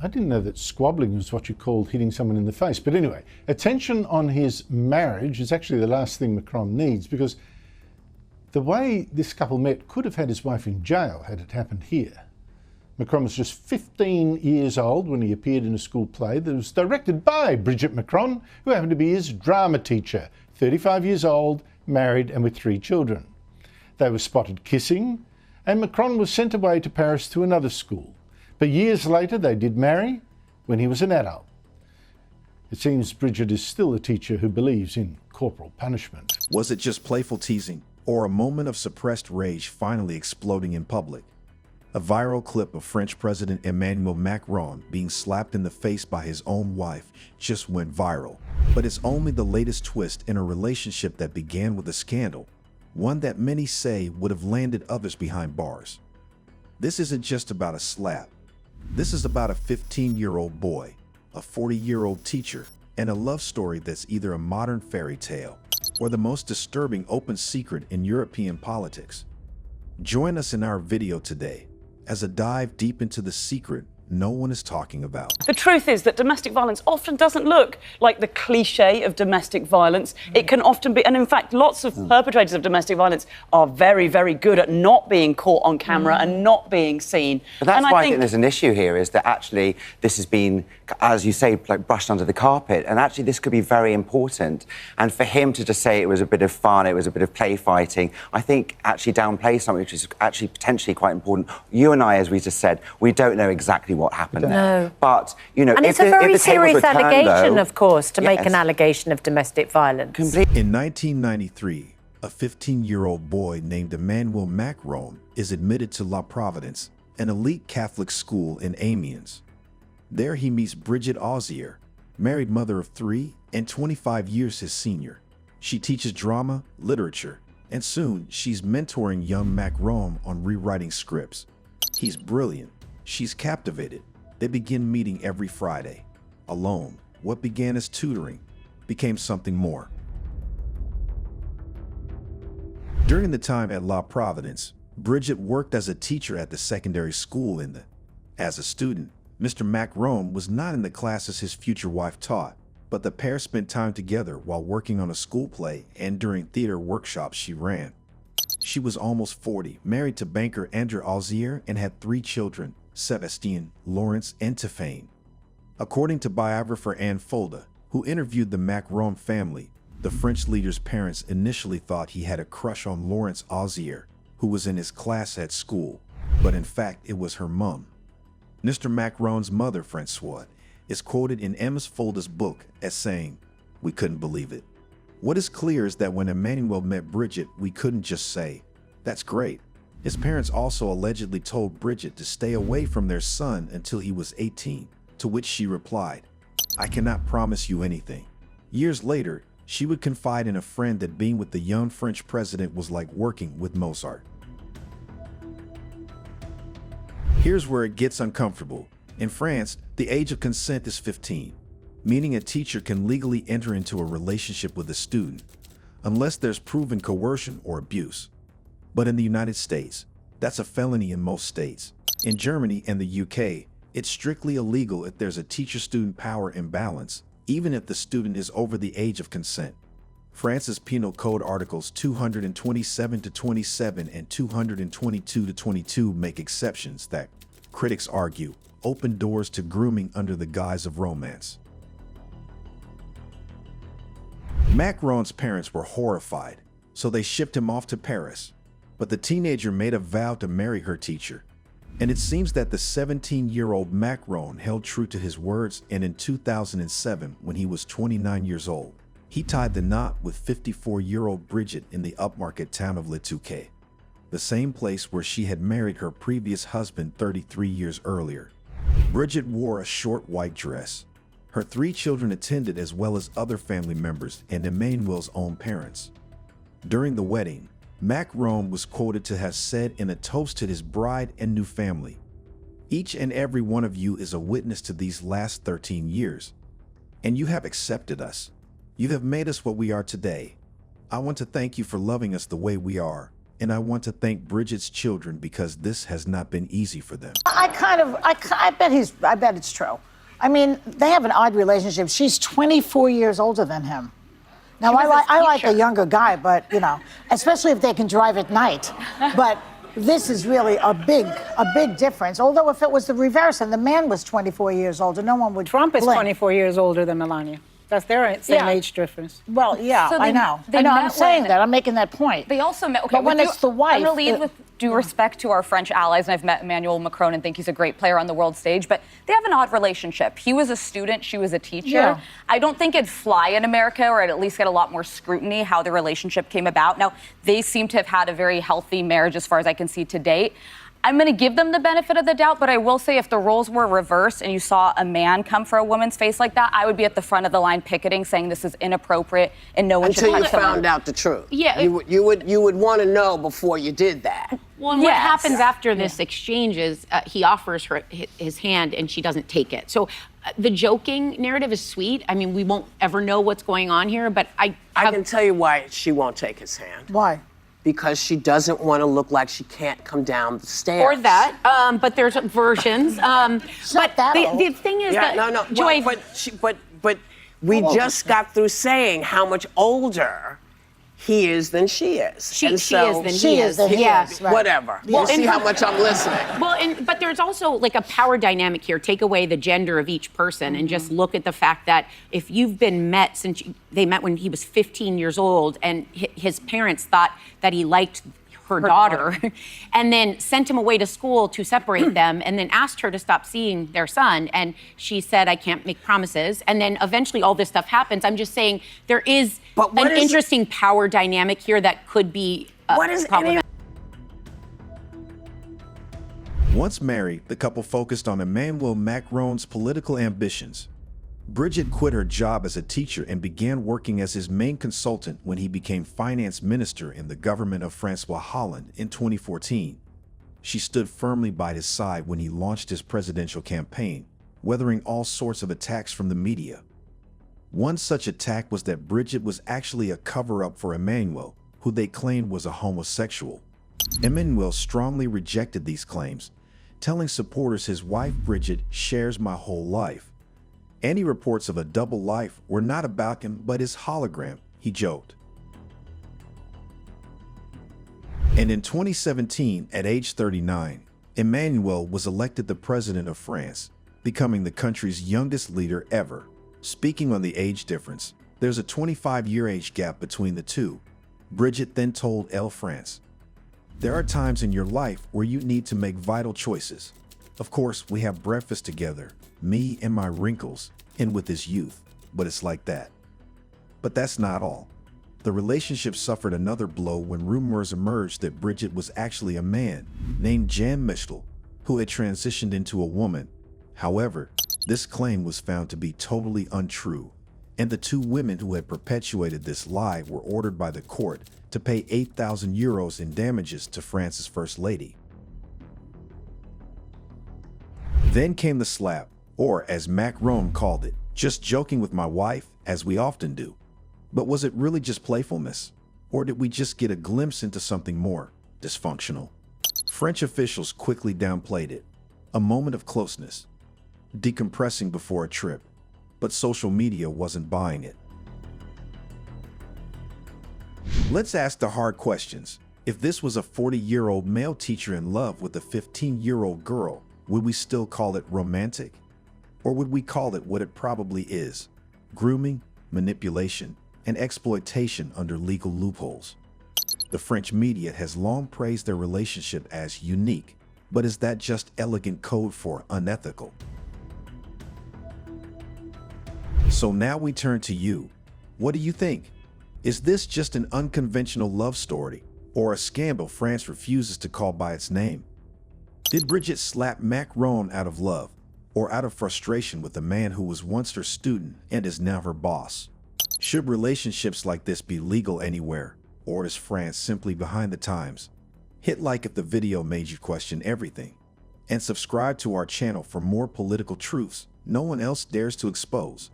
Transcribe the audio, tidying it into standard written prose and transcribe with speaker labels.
Speaker 1: I didn't know that squabbling was what you called hitting someone in the face. But anyway, attention on his marriage is actually the last thing Macron needs, because the way this couple met could have had his wife in jail had it happened here. Macron was just 15 years old when he appeared in a school play that was directed by Brigitte Macron, who happened to be his drama teacher, 35 years old, married and with 3 children. They were spotted kissing, and Macron was sent away to Paris to another school. But years later they did marry when he was an adult. It seems Brigitte is still a teacher who believes in corporal punishment.
Speaker 2: Was it just playful teasing, or a moment of suppressed rage finally exploding in public? A viral clip of French President Emmanuel Macron being slapped in the face by his own wife just went viral. But it's only the latest twist in a relationship that began with a scandal, one that many say would have landed others behind bars. This isn't just about a slap. This is about a 15-year-old boy, a 40-year-old teacher, and a love story that's either a modern fairy tale or the most disturbing open secret in European politics. Join us in our video today as a dive deep into the secret no one is talking about.
Speaker 3: The truth is that domestic violence often doesn't look like the cliche of domestic violence. It can often be, and in fact, lots of perpetrators of domestic violence are very, very good at not being caught on camera and not being seen.
Speaker 4: But that's why I think there's an issue here, is that actually this has been, as you say, like brushed under the carpet, and actually this could be very important. And for him to just say it was a bit of fun, it was a bit of play fighting, I think actually downplays something which is actually potentially quite important. You and I, as we just said, we don't know exactly what happened there.
Speaker 5: No.
Speaker 4: But, you know,
Speaker 5: and
Speaker 4: if
Speaker 5: it's a very serious allegation,
Speaker 4: though,
Speaker 5: of course, to make an allegation of domestic violence.
Speaker 2: In 1993, a 15-year-old boy named Emmanuel Macron is admitted to La Providence, an elite Catholic school in Amiens. There he meets Brigitte Auzier, married mother of 3 and 25 years his senior. She teaches drama, literature, and soon she's mentoring young Macron on rewriting scripts. He's brilliant. She's captivated. They begin meeting every Friday. Alone, what began as tutoring became something more. During the time at La Providence, Brigitte worked as a teacher at the secondary school As a student, Mr. Macron was not in the classes his future wife taught, but the pair spent time together while working on a school play and during theater workshops she ran. She was almost 40, married to banker Andrew Auzier, and had 3 children, Sebastien, Lawrence, and Tiffany. According to biographer Anne Folda, who interviewed the Macron family, the French leader's parents initially thought he had a crush on Lawrence Auzier, who was in his class at school, but in fact it was her mum. Mr. Macron's mother, Françoise, is quoted in Ms. Folda's book as saying, "We couldn't believe it." What is clear is that when Emmanuel met Brigitte, we couldn't just say, "That's great." His parents also allegedly told Brigitte to stay away from their son until he was 18, to which she replied, "I cannot promise you anything." Years later, she would confide in a friend that being with the young French president was like working with Mozart. Here's where it gets uncomfortable. In France, the age of consent is 15, meaning a teacher can legally enter into a relationship with a student, unless there's proven coercion or abuse. But in the United States, that's a felony in most states. In Germany and the UK, it's strictly illegal if there's a teacher-student power imbalance, even if the student is over the age of consent. France's Penal Code Articles 227-27 and 222-22 make exceptions that, critics argue, open doors to grooming under the guise of romance. Macron's parents were horrified, so they shipped him off to Paris. But the teenager made a vow to marry her teacher. And it seems that the 17-year-old Macron held true to his words, and in 2007, when he was 29 years old, he tied the knot with 54-year-old Brigitte in the upmarket town of Le Touquet, the same place where she had married her previous husband 33 years earlier. Brigitte wore a short white dress. Her 3 children attended, as well as other family members and Emmanuel's own parents. During the wedding, Macron was quoted to have said in a toast to his bride and new family, "Each and every one of you is a witness to these last 13 years, and you have accepted us. You have made us what we are today. I want to thank you for loving us the way we are, And I want to thank Bridget's children because this has not been easy for them.
Speaker 6: I bet it's true. I mean, they have an odd relationship. She's 24 years older than him. Now, I like a younger guy, but, you know, especially if they can drive at night. But this is really a big difference. Although if it was the reverse and the man was 24 years older, no one would
Speaker 7: Trump is
Speaker 6: blink.
Speaker 7: 24 years older than Melania. That's their same age difference.
Speaker 6: Well, yeah,
Speaker 8: So
Speaker 6: I know. I'm saying that. I'm making that point.
Speaker 8: They also met. Okay,
Speaker 6: but when it's the wife,
Speaker 8: I'm going to lead with due respect to our French allies, and I've met Emmanuel Macron and think he's a great player on the world stage. But they have an odd relationship. He was a student, she was a teacher.
Speaker 6: Yeah.
Speaker 8: I don't think it'd fly in America, or it'd at least get a lot more scrutiny how the relationship came about. Now, they seem to have had a very healthy marriage, as far as I can see to date. I'm going to give them the benefit of the doubt, but I will say if the roles were reversed and you saw a man come for a woman's face like that, I would be at the front of the line picketing, saying this is inappropriate and no one should touch
Speaker 9: Until you
Speaker 8: someone.
Speaker 9: found out the truth.
Speaker 10: Yeah.
Speaker 9: You would want to know before you did that.
Speaker 10: Well, and what happens after this exchange is he offers her his hand and she doesn't take it. So the joking narrative is sweet. I mean, we won't ever know what's going on here, but I
Speaker 9: can tell you why she won't take his hand.
Speaker 6: Why?
Speaker 9: Because she doesn't want to look like she can't come down the stairs.
Speaker 10: Or that, but there's versions. But the thing is that
Speaker 9: no.
Speaker 10: Joy,
Speaker 9: But we just got through saying how much older he is than she is.
Speaker 10: She is than he is.
Speaker 6: Right.
Speaker 9: Whatever.
Speaker 10: Well,
Speaker 9: See how much I'm listening.
Speaker 10: Well, but there's also like a power dynamic here. Take away the gender of each person and just look at the fact that if you've been met since they met when he was 15 years old, and his parents thought that he liked her daughter and then sent him away to school to separate them, and then asked her to stop seeing their son, and she said, I can't make promises, and then eventually all this stuff happens. I'm just saying there is an interesting power dynamic here that could be problematic.
Speaker 2: Once married, the couple focused on Emmanuel Macron's political ambitions. Brigitte quit her job as a teacher and began working as his main consultant when he became finance minister in the government of Francois Hollande in 2014. She stood firmly by his side when he launched his presidential campaign, weathering all sorts of attacks from the media. One such attack was that Brigitte was actually a cover-up for Emmanuel, who they claimed was a homosexual. Emmanuel strongly rejected these claims, telling supporters his wife Brigitte shares my whole life. Any reports of a double life were not about him but his hologram, he joked. And in 2017, at age 39, Emmanuel was elected the president of France, becoming the country's youngest leader ever. Speaking on the age difference, there's a 25-year age gap between the two. Brigitte then told Elle France, "There are times in your life where you need to make vital choices. Of course, we have breakfast together, me and my wrinkles, and with his youth, but it's like that." But that's not all. The relationship suffered another blow when rumors emerged that Brigitte was actually a man named Jean-Michel, who had transitioned into a woman. However, this claim was found to be totally untrue, and the two women who had perpetuated this lie were ordered by the court to pay 8,000 euros in damages to France's First Lady. Then came the slap, or as Macron called it, just joking with my wife, as we often do. But was it really just playfulness? Or did we just get a glimpse into something more dysfunctional? French officials quickly downplayed it. A moment of closeness, decompressing before a trip. But social media wasn't buying it. Let's ask the hard questions. If this was a 40-year-old male teacher in love with a 15-year-old girl, would we still call it romantic? Or would we call it what it probably is? Grooming, manipulation, and exploitation under legal loopholes. The French media has long praised their relationship as unique, but is that just elegant code for unethical? So now we turn to you. What do you think? Is this just an unconventional love story, or a scandal France refuses to call by its name? Did Brigitte slap Macron out of love, or out of frustration with a man who was once her student and is now her boss? Should relationships like this be legal anywhere, or is France simply behind the times? Hit like if the video made you question everything, and subscribe to our channel for more political truths no one else dares to expose.